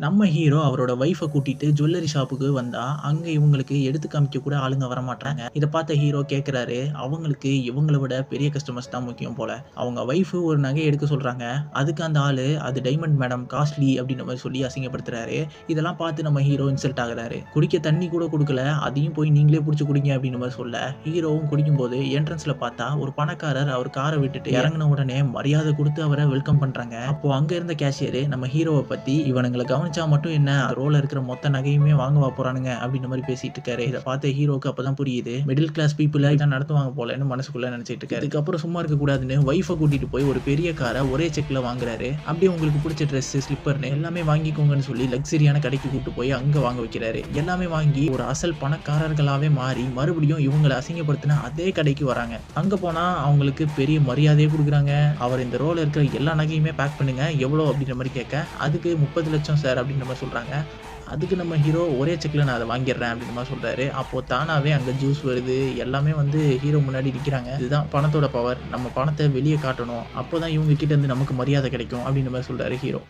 நம்ம ஹீரோ அவரோட ஒய்ஃப கூட்டிட்டு ஜுவல்லரி ஷாப்புக்கு வந்தா, அங்க இவங்களுக்கு எடுத்து காமிக்க கூட ஆளுங்க வரமாட்றாங்க. இத பார்த்த ஹீரோ கேட்குறாரு, அவங்களுக்கு இவங்கள விட பெரிய கஸ்டமர்ஸ் தான் முக்கியம் போல. அவங்க ஒய்ஃப் ஒரு நகை எடுக்க சொல்றாங்க. அதுக்கு அந்த ஆளு, "அது டைமண்ட் மேடம், காஸ்ட்லி" அப்படின்ற மாரி சொல்லி அசிங்கப்படுத்துறாரு. இதெல்லாம் பார்த்து நம்ம ஹீரோ இன்சல்ட் ஆகுறாரு. குடிக்க தண்ணி கூட குடுக்கல. அதையும் போய் நீங்களே புடிச்சு குடிங்க அப்படின்ற மாரி சொல்ல, ஹீரோவும் குடிக்கும்போது என்ட்ரன்ஸ்ல பார்த்தா ஒரு பணக்காரர் அவர் கார விட்டுட்டு இறங்குன உடனே மரியாதை குடுத்து அவர வெல்கம் பண்றாங்க. அப்போ அங்க இருந்த கேஷியர் நம்ம ஹீரோவ பத்தி, "இவனுங்கள கவனிச்சா மட்டும் என்ன, ரோல இருக்கிற மொத்த நகையுமே வாங்கவா போறானுங்க" அப்படின்ற மாரி பேசிட்டு இருக்காரு. இத பார்த்த ஹீரோக்கு அப்பதான் புரியுது, மிடில் கிளாஸ் பீப்பிள இதான் நடத்துவாங்க போலன்னு மனசுக்குள்ள நினைச்சிட்டு இருக்காரு. இதுக்கப்புறம் சும்மா இருக்க கூடாதுன்னு ஒய்ஃப கூட்டிட்டு போய் ஒரு பெரிய கார ஒரே செக்ல வாங்குறாரு. அப்படியே உங்களுக்கு பிடிச்ச ட்ரெஸ், ஸ்லிப்பர்னு எல்லாமே வாங்கிக்கோங்கன்னு சொல்லி லக்ஸரியான கடைக்கு கூட்டு போய் அங்க வாங்க வைக்கிறாரு. எல்லாமே வாங்கி ஒரு அசல் பணக்காரர்களாவே மாறி மறுபடியும் இவங்கள அசிங்கப்படுத்தின அதே கடைக்கு வராங்க. அங்க போனா அவங்களுக்கு பெரிய மரியாதையே குடுக்குறாங்க. அவர் இந்த ரோல இருக்கிற எல்லா நகையுமே பேக் பண்ணுங்க, எவ்வளோ அப்படின்ற மாரி கேட்க, அதுக்கு 30,00,000 சார் அப்படின்ற மாரி சொல்றாங்க. அதுக்கு நம்ம ஹீரோ ஒரே செக்ல நான் அத வாங்கிடுறேன் அப்படின்ற மாரி சொல்றாரு. அப்போ தானாவே அங்க ஜூஸ் வருது. எல்லாமே வந்து ஹீரோ முன்னாடி நிக்கிறாங்க. இதுதான் பணத்தோட பவர். நம்ம பணத்த வெளிய காட்டணும். அப்போதான் இவங்க கிட்ட இருந்து நமக்கு மரியாதை கிடைக்கும் அப்படின்ற மாரி சொல்றாரு ஹீரோ.